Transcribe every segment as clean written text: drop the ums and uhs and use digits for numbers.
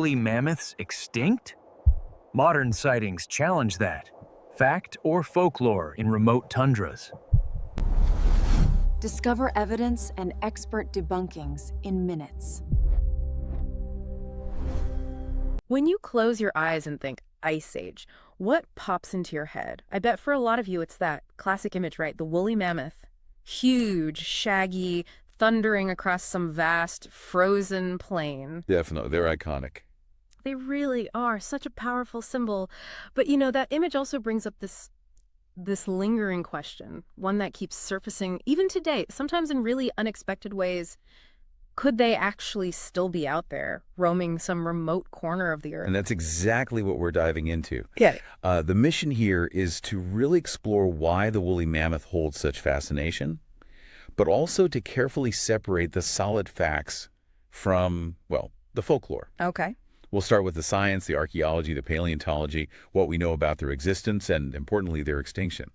Woolly mammoths extinct? Modern sightings challenge that. Fact or folklore in remote tundras? Discover evidence and expert debunkings in minutes. When you close your eyes and think Ice Age, what pops into your head? I bet for a lot of you it's that classic image, right? The woolly mammoth. Huge, shaggy, thundering across some vast, frozen plain. Definitely. They're iconic. They really are such a powerful symbol. But that image also brings up this lingering question, one that keeps surfacing even today, sometimes in really unexpected ways. Could they actually still be out there, roaming some remote corner of the Earth? And that's exactly what we're diving into. Yeah. The mission here is to really explore why the woolly mammoth holds such fascination, but also to carefully separate the solid facts from, well, the folklore. Okay. We'll start with the science, the archaeology, the paleontology, what we know about their existence, and importantly, their extinction.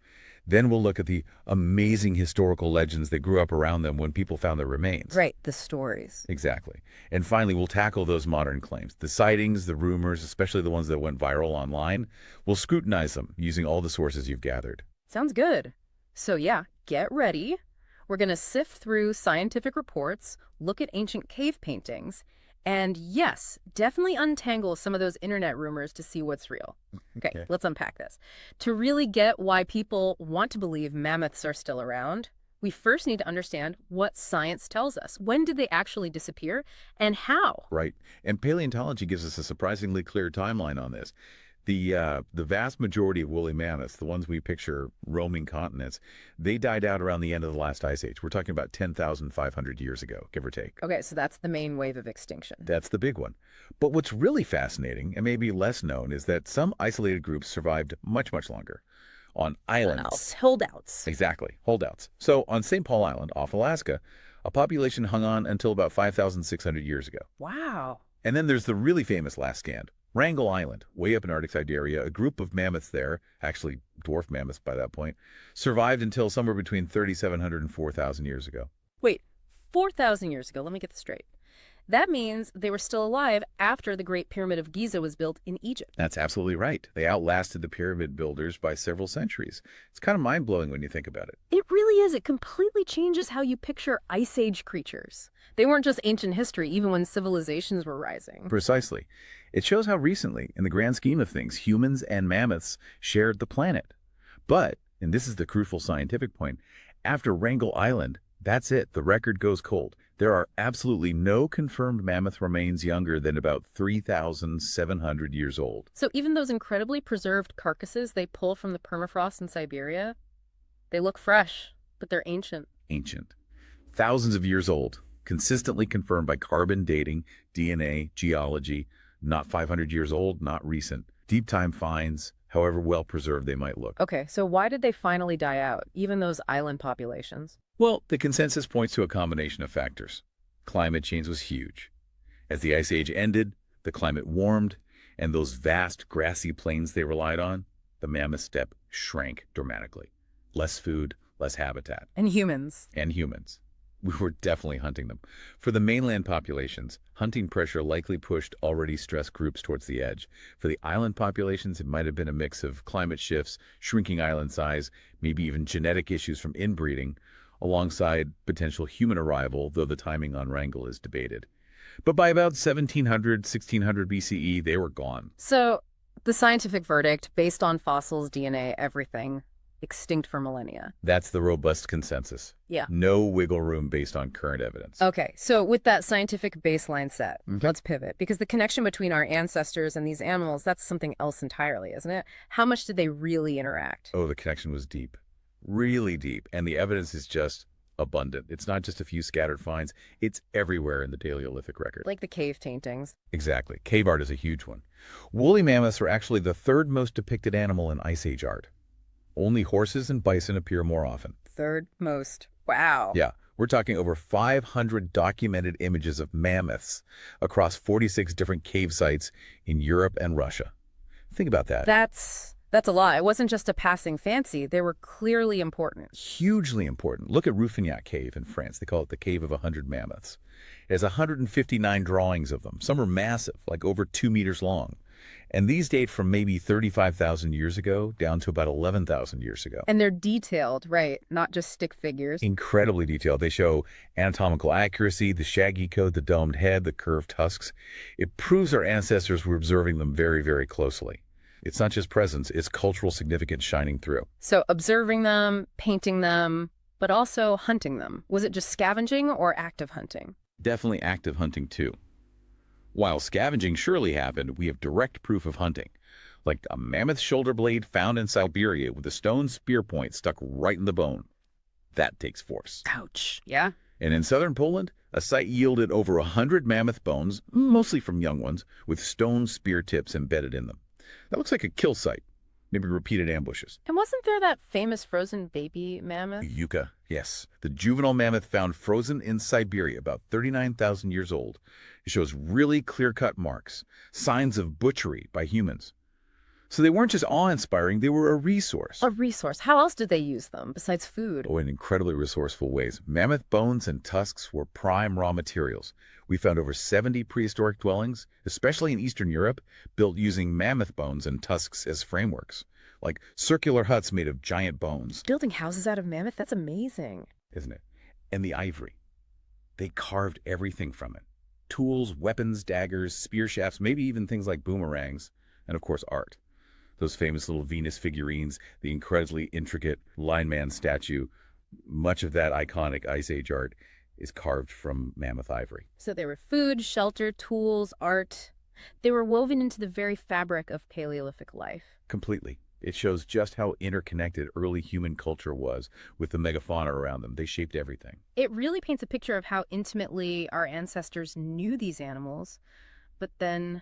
Then we'll look at the amazing historical legends that grew up around them when people found their remains. Right, the stories. Exactly. And finally, we'll tackle those modern claims. The sightings, the rumors, especially the ones that went viral online. We'll scrutinize them using all the sources you've gathered. Sounds good. So yeah, get ready. We're going to sift through scientific reports, look at ancient cave paintings, and yes, definitely untangle some of those internet rumors to see what's real. Okay, let's unpack this. To really get why people want to believe mammoths are still around, we first need to understand what science tells us. When did they actually disappear, and how? Right. And paleontology gives us a surprisingly clear timeline on this. The vast majority of woolly mammoths, the ones we picture roaming continents, they died out around the end of the last ice age. We're talking about 10,500 years ago, give or take. Okay, so that's the main wave of extinction. That's the big one. But what's really fascinating, and maybe less known, is that some isolated groups survived much, much longer on islands. Holdouts. Exactly, holdouts. So on St. Paul Island, off Alaska, a population hung on until about 5,600 years ago. Wow. And then there's the really famous last stand. Wrangel Island, way up in Arctic Siberia, a group of mammoths there, actually dwarf mammoths by that point, survived until somewhere between 3,700 and 4,000 years ago. Wait, 4,000 years ago, let me get this straight. That means they were still alive after the Great Pyramid of Giza was built in Egypt. That's absolutely right. They outlasted the pyramid builders by several centuries. It's kind of mind-blowing when you think about it. It really is. It completely changes how you picture Ice Age creatures. They weren't just ancient history, even when civilizations were rising. Precisely. It shows how recently, in the grand scheme of things, humans and mammoths shared the planet. But, and this is the crucial scientific point, after Wrangel Island, that's it. The record goes cold. There are absolutely no confirmed mammoth remains younger than about 3,700 years old. So even those incredibly preserved carcasses they pull from the permafrost in Siberia, they look fresh, but they're ancient. Ancient. Thousands of years old. Consistently confirmed by carbon dating, DNA, geology. Not 500 years old, not recent. Deep time finds, however well preserved they might look. Okay, so why did they finally die out, even those island populations? Well, the consensus points to a combination of factors. Climate change was huge. As the Ice Age ended, the climate warmed, and those vast grassy plains they relied on, the mammoth steppe shrank dramatically. Less food, less habitat. And humans. And humans. We were definitely hunting them. For the mainland populations, hunting pressure likely pushed already stressed groups towards the edge. For the island populations, it might have been a mix of climate shifts, shrinking island size, maybe even genetic issues from inbreeding, alongside potential human arrival, though the timing on Wrangel is debated. But by about 1700, 1600 BCE, they were gone. So the scientific verdict, based on fossils, DNA, everything, extinct for millennia. That's the robust consensus. Yeah. No wiggle room based on current evidence. Okay, so with that scientific baseline set, let's pivot, because the connection between our ancestors and these animals, that's something else entirely, isn't it? How much did they really interact? Oh, the connection was deep. Really deep. And the evidence is just abundant. It's not just a few scattered finds. It's everywhere in the Paleolithic record. Like the cave paintings. Exactly. Cave art is a huge one. Woolly mammoths are actually the third most depicted animal in Ice Age art. Only horses and bison appear more often. Third most. Wow. Yeah. We're talking over 500 documented images of mammoths across 46 different cave sites in Europe and Russia. Think about that. That's a lot. It wasn't just a passing fancy. They were clearly important. Hugely important. Look at Rouffignac Cave in France. They call it the Cave of 100 Mammoths. It has 159 drawings of them. Some are massive, like over 2 meters long. And these date from maybe 35,000 years ago down to about 11,000 years ago. And they're detailed, right? Not just stick figures. Incredibly detailed. They show anatomical accuracy, the shaggy coat, the domed head, the curved tusks. It proves our ancestors were observing them very, very closely. It's not just presence, it's cultural significance shining through. So observing them, painting them, but also hunting them. Was it just scavenging or active hunting? Definitely active hunting too. While scavenging surely happened, we have direct proof of hunting, like a mammoth shoulder blade found in Siberia with a stone spear point stuck right in the bone. That takes force. Ouch. Yeah? And in southern Poland, a site yielded over 100 mammoth bones, mostly from young ones, with stone spear tips embedded in them. That looks like a kill site, maybe repeated ambushes. And wasn't there that famous frozen baby mammoth? Yucca, yes. The juvenile mammoth found frozen in Siberia, about 39,000 years old. It shows really clear-cut marks, signs of butchery by humans. So they weren't just awe-inspiring, they were a resource. A resource. How else did they use them besides food? Oh, in incredibly resourceful ways. Mammoth bones and tusks were prime raw materials. We found over 70 prehistoric dwellings, especially in Eastern Europe, built using mammoth bones and tusks as frameworks, like circular huts made of giant bones. Building houses out of mammoth? That's amazing. Isn't it? And the ivory. They carved everything from it. Tools, weapons, daggers, spear shafts, maybe even things like boomerangs, and of course art. Those famous little Venus figurines, the incredibly intricate lineman statue, much of that iconic Ice Age art is carved from mammoth ivory. So they were food, shelter, tools, art. They were woven into the very fabric of Paleolithic life. Completely. It shows just how interconnected early human culture was with the megafauna around them. They shaped everything. It really paints a picture of how intimately our ancestors knew these animals, but then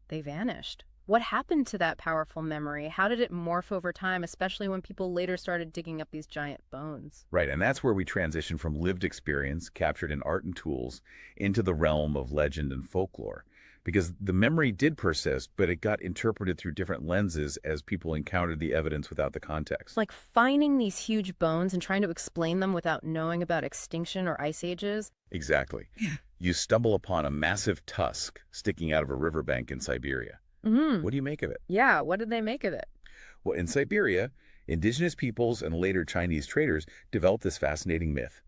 they vanished. What happened to that powerful memory? How did it morph over time, especially when people later started digging up these giant bones? Right, and that's where we transition from lived experience, captured in art and tools, into the realm of legend and folklore. Because the memory did persist, but it got interpreted through different lenses as people encountered the evidence without the context. Like finding these huge bones and trying to explain them without knowing about extinction or ice ages. Exactly. You stumble upon a massive tusk sticking out of a riverbank in Siberia. Mm-hmm. What do you make of it? Yeah, what did they make of it? Well, in Siberia, indigenous peoples and later Chinese traders developed this fascinating myth.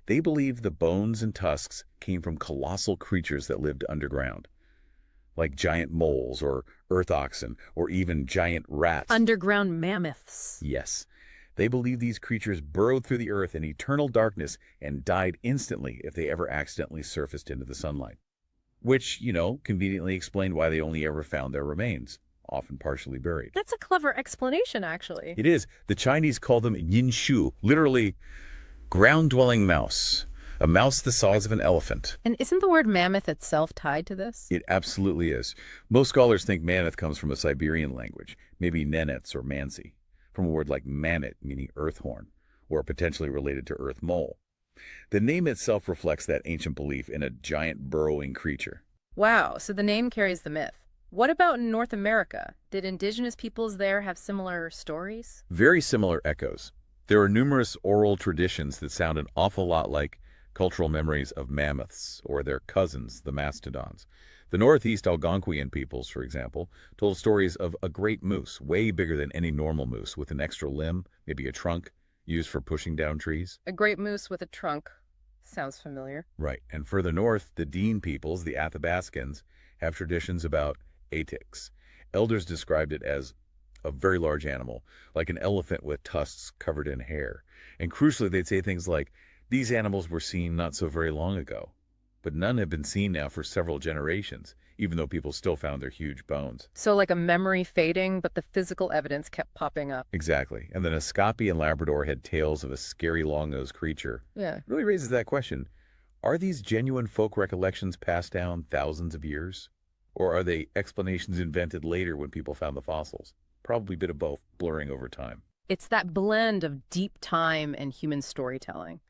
They believed the bones and tusks came from colossal creatures that lived underground, like giant moles or earth oxen or even giant rats. Underground mammoths. Yes. They believed these creatures burrowed through the earth in eternal darkness and died instantly if they ever accidentally surfaced into the sunlight. Which, conveniently explained why they only ever found their remains, often partially buried. That's a clever explanation, actually. It is. The Chinese call them yinshu, literally ground-dwelling mouse, a mouse the size of an elephant. And isn't the word mammoth itself tied to this? It absolutely is. Most scholars think mammoth comes from a Siberian language, maybe Nenets or Mansi, from a word like mammoth, meaning earthhorn, or potentially related to earth mole. The name itself reflects that ancient belief in a giant burrowing creature. Wow, so the name carries the myth. What about in North America? Did indigenous peoples there have similar stories? Very similar echoes. There are numerous oral traditions that sound an awful lot like cultural memories of mammoths or their cousins, the mastodons. The Northeast Algonquian peoples, for example, told stories of a great moose, way bigger than any normal moose, with an extra limb, maybe a trunk, used for pushing down trees. A great moose with a trunk. Sounds familiar. Right. And further north, the Dean peoples, the Athabascans, have traditions about atiks. Elders described it as a very large animal, like an elephant with tusks covered in hair. And crucially, they'd say things like, these animals were seen not so very long ago, but none have been seen now for several generations, even though people still found their huge bones. So like a memory fading, but the physical evidence kept popping up. Exactly. And the Naskapi and Labrador had tales of a scary long-nosed creature. Yeah. It really raises that question. Are these genuine folk recollections passed down thousands of years? Or are they explanations invented later when people found the fossils? Probably a bit of both, blurring over time. It's that blend of deep time and human storytelling.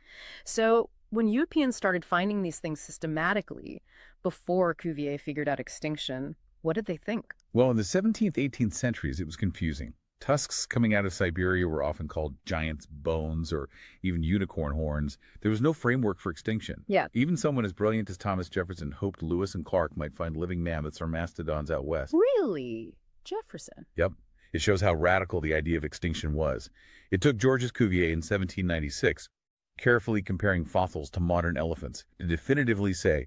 So when Europeans started finding these things systematically, before Cuvier figured out extinction, what did they think? Well, in the 17th, 18th centuries, it was confusing. Tusks coming out of Siberia were often called giant's bones or even unicorn horns. There was no framework for extinction. Yeah. Even someone as brilliant as Thomas Jefferson hoped Lewis and Clark might find living mammoths or mastodons out west. Really? Jefferson? Yep. It shows how radical the idea of extinction was. It took Georges Cuvier in 1796, carefully comparing fossils to modern elephants, to definitively say,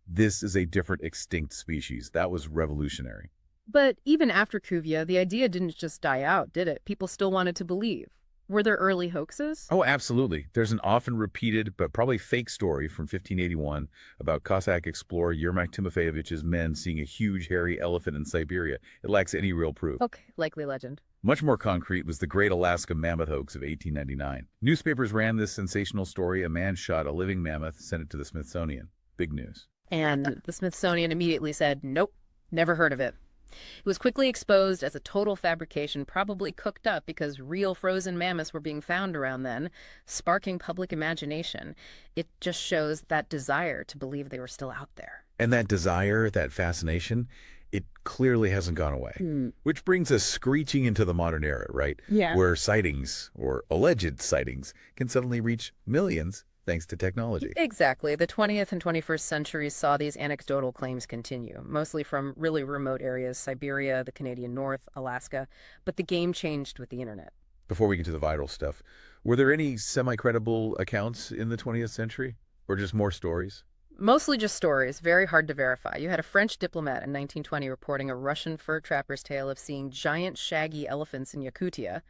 this is a different extinct species. That was revolutionary. But even after Cuvier, the idea didn't just die out, did it? People still wanted to believe. Were there early hoaxes? Oh, absolutely. There's an often repeated but probably fake story from 1581 about Cossack explorer Yermak Timofeyevich's men seeing a huge hairy elephant in Siberia. It lacks any real proof. Okay, likely legend. Much more concrete was the Great Alaska Mammoth hoax of 1899. Newspapers ran this sensational story. A man shot a living mammoth, sent it to the Smithsonian. Big news. And the Smithsonian immediately said, nope, never heard of it. It was quickly exposed as a total fabrication, probably cooked up because real frozen mammoths were being found around then, sparking public imagination. It just shows that desire to believe they were still out there. And that desire, that fascination, it clearly hasn't gone away. Which brings us screeching into the modern era, right? Yeah. Where sightings, or alleged sightings, can suddenly reach millions thanks to technology. Exactly. The 20th and 21st centuries saw these anecdotal claims continue, mostly from really remote areas, Siberia, the Canadian North, Alaska. But the game changed with the internet. Before we get to the viral stuff, were there any semi-credible accounts in the 20th century? Or just more stories? Mostly just stories, very hard to verify. You had a French diplomat in 1920 reporting a Russian fur trapper's tale of seeing giant shaggy elephants in Yakutia.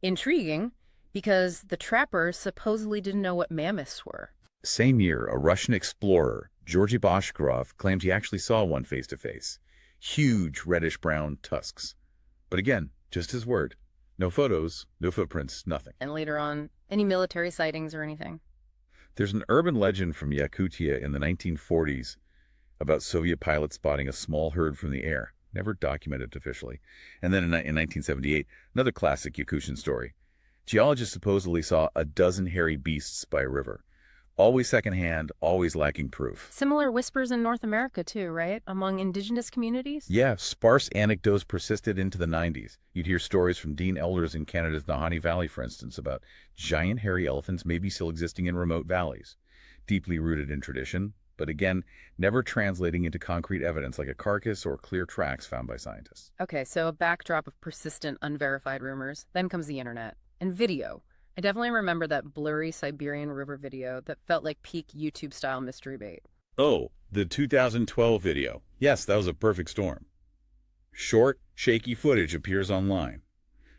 Intriguing, because the trapper supposedly didn't know what mammoths were. Same year, a Russian explorer, Georgy Bashkirov, claimed he actually saw one face-to-face. Huge reddish-brown tusks. But again, just his word. No photos, no footprints, nothing. And later on, any military sightings or anything? There's an urban legend from Yakutia in the 1940s about Soviet pilots spotting a small herd from the air, never documented officially. And then in 1978, another classic Yakutian story. Geologists supposedly saw a dozen hairy beasts by a river. Always secondhand, always lacking proof. Similar whispers in North America too, right? Among indigenous communities? Yeah, sparse anecdotes persisted into the 90s. You'd hear stories from Dean elders in Canada's Nahanni Valley, for instance, about giant hairy elephants maybe still existing in remote valleys. Deeply rooted in tradition, but again, never translating into concrete evidence like a carcass or clear tracks found by scientists. Okay, so a backdrop of persistent, unverified rumors. Then comes the internet. And video. I definitely remember that blurry Siberian river video that felt like peak YouTube-style mystery bait. Oh, the 2012 video. Yes, that was a perfect storm. Short, shaky footage appears online.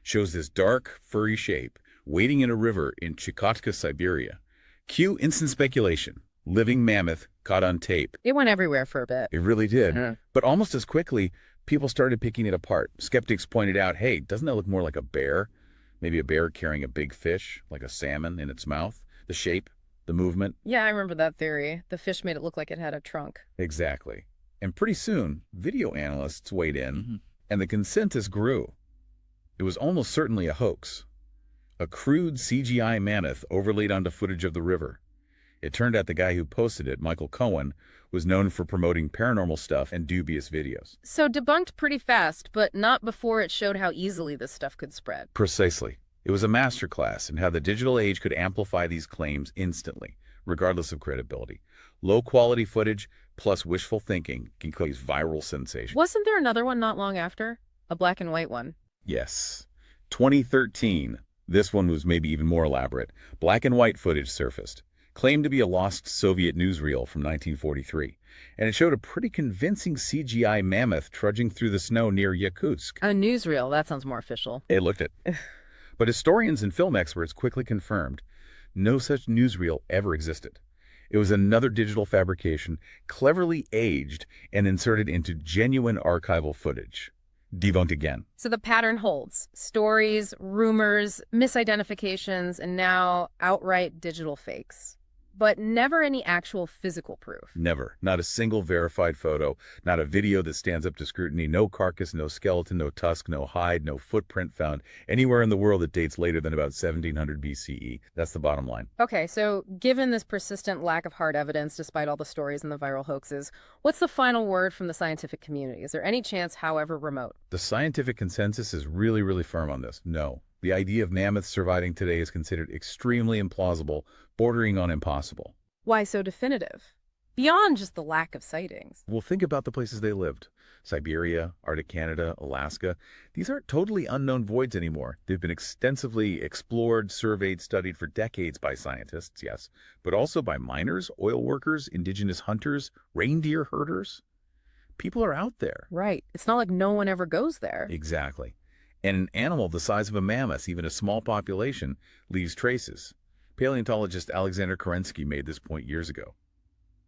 Shows this dark, furry shape wading in a river in Chukotka, Siberia. Cue instant speculation. Living mammoth caught on tape. It went everywhere for a bit. It really did. But almost as quickly, people started picking it apart. Skeptics pointed out, hey, doesn't that look more like a bear? Maybe a bear carrying a big fish, like a salmon, in its mouth. The shape, the movement. Yeah, I remember that theory. The fish made it look like it had a trunk. Exactly. And pretty soon, video analysts weighed in, and the consensus grew. It was almost certainly a hoax. A crude CGI mammoth overlaid onto footage of the river. It turned out the guy who posted it, Michael Cohen, was known for promoting paranormal stuff and dubious videos. So debunked pretty fast, but not before it showed how easily this stuff could spread. Precisely. It was a masterclass in how the digital age could amplify these claims instantly, regardless of credibility. Low-quality footage plus wishful thinking can cause viral sensation. Wasn't there another one not long after? A black and white one. Yes. 2013. This one was maybe even more elaborate. Black and white footage surfaced. Claimed to be a lost Soviet newsreel from 1943, and it showed a pretty convincing CGI mammoth trudging through the snow near Yakutsk. A newsreel, that sounds more official. It looked it. But historians and film experts quickly confirmed no such newsreel ever existed. It was another digital fabrication, cleverly aged and inserted into genuine archival footage. Debunked again. So the pattern holds. Stories, rumors, misidentifications, and now outright digital fakes. But never any actual physical proof. Never. Not a single verified photo, not a video that stands up to scrutiny, no carcass, no skeleton, no tusk, no hide, no footprint found anywhere in the world that dates later than about 1700 BCE. That's the bottom line. Okay, so given this persistent lack of hard evidence despite all the stories and the viral hoaxes, what's the final word from the scientific community? Is there any chance, however remote? The scientific consensus is really, really firm on this. No. The idea of mammoths surviving today is considered extremely implausible, bordering on impossible. Why so definitive? Beyond just the lack of sightings. Well, think about the places they lived. Siberia, Arctic Canada, Alaska. These aren't totally unknown voids anymore. They've been extensively explored, surveyed, studied for decades by scientists, yes, but also by miners, oil workers, indigenous hunters, reindeer herders. People are out there. Right. It's not like no one ever goes there. Exactly. And an animal the size of a mammoth, even a small population, leaves traces. Paleontologist Alexander Kerensky made this point years ago.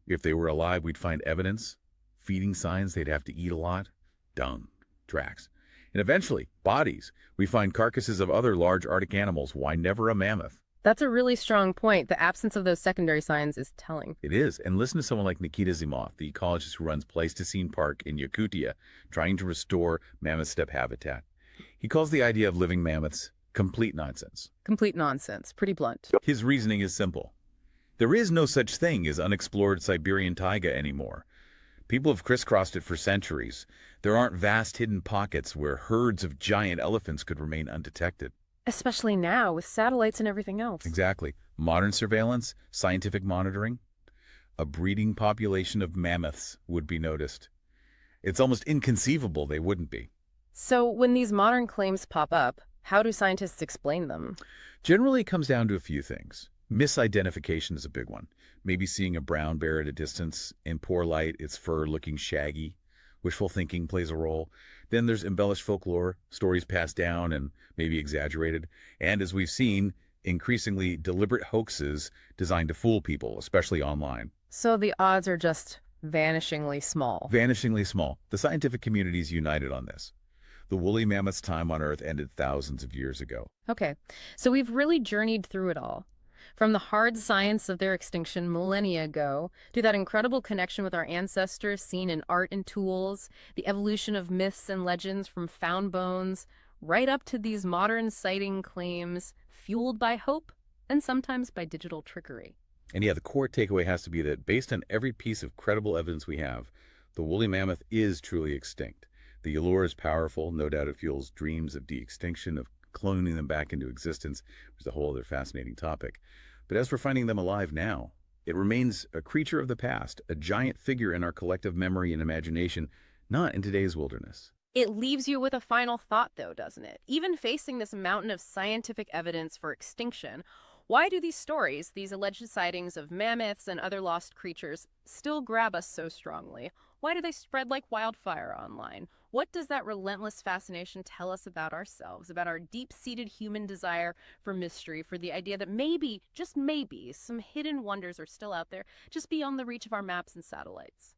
If they were alive, we'd find evidence, feeding signs they'd have to eat a lot, dung, tracks. And eventually, bodies. We find carcasses of other large Arctic animals. Why never a mammoth? That's a really strong point. The absence of those secondary signs is telling. It is. And listen to someone like Nikita Zimov, the ecologist who runs Pleistocene Park in Yakutia, trying to restore mammoth steppe habitat. He calls the idea of living mammoths complete nonsense. Complete nonsense. Pretty blunt. His reasoning is simple. There is no such thing as unexplored Siberian taiga anymore. People have crisscrossed it for centuries. There aren't vast hidden pockets where herds of giant elephants could remain undetected. Especially now with satellites and everything else. Exactly. Modern surveillance, scientific monitoring, a breeding population of mammoths would be noticed. It's almost inconceivable they wouldn't be. So when these modern claims pop up, how do scientists explain them? Generally, it comes down to a few things. Misidentification is a big one. Maybe seeing a brown bear at a distance, in poor light, its fur looking shaggy. Wishful thinking plays a role. Then there's embellished folklore, stories passed down and maybe exaggerated. And as we've seen, increasingly deliberate hoaxes designed to fool people, especially online. So the odds are just vanishingly small. Vanishingly small. The scientific community is united on this. The woolly mammoth's time on Earth ended thousands of years ago. Okay, so we've really journeyed through it all. From the hard science of their extinction millennia ago, to that incredible connection with our ancestors seen in art and tools, the evolution of myths and legends from found bones, right up to these modern sighting claims fueled by hope and sometimes by digital trickery. And yeah, the core takeaway has to be that based on every piece of credible evidence we have, the woolly mammoth is truly extinct. The allure is powerful. No doubt it fuels dreams of de-extinction, of cloning them back into existence, which is a whole other fascinating topic. But as for finding them alive now, it remains a creature of the past, a giant figure in our collective memory and imagination, not in today's wilderness. It leaves you with a final thought, though, doesn't it? Even facing this mountain of scientific evidence for extinction, why do these stories, these alleged sightings of mammoths and other lost creatures, still grab us so strongly? Why do they spread like wildfire online? What does that relentless fascination tell us about ourselves, about our deep-seated human desire for mystery, for the idea that maybe, just maybe, some hidden wonders are still out there, just beyond the reach of our maps and satellites?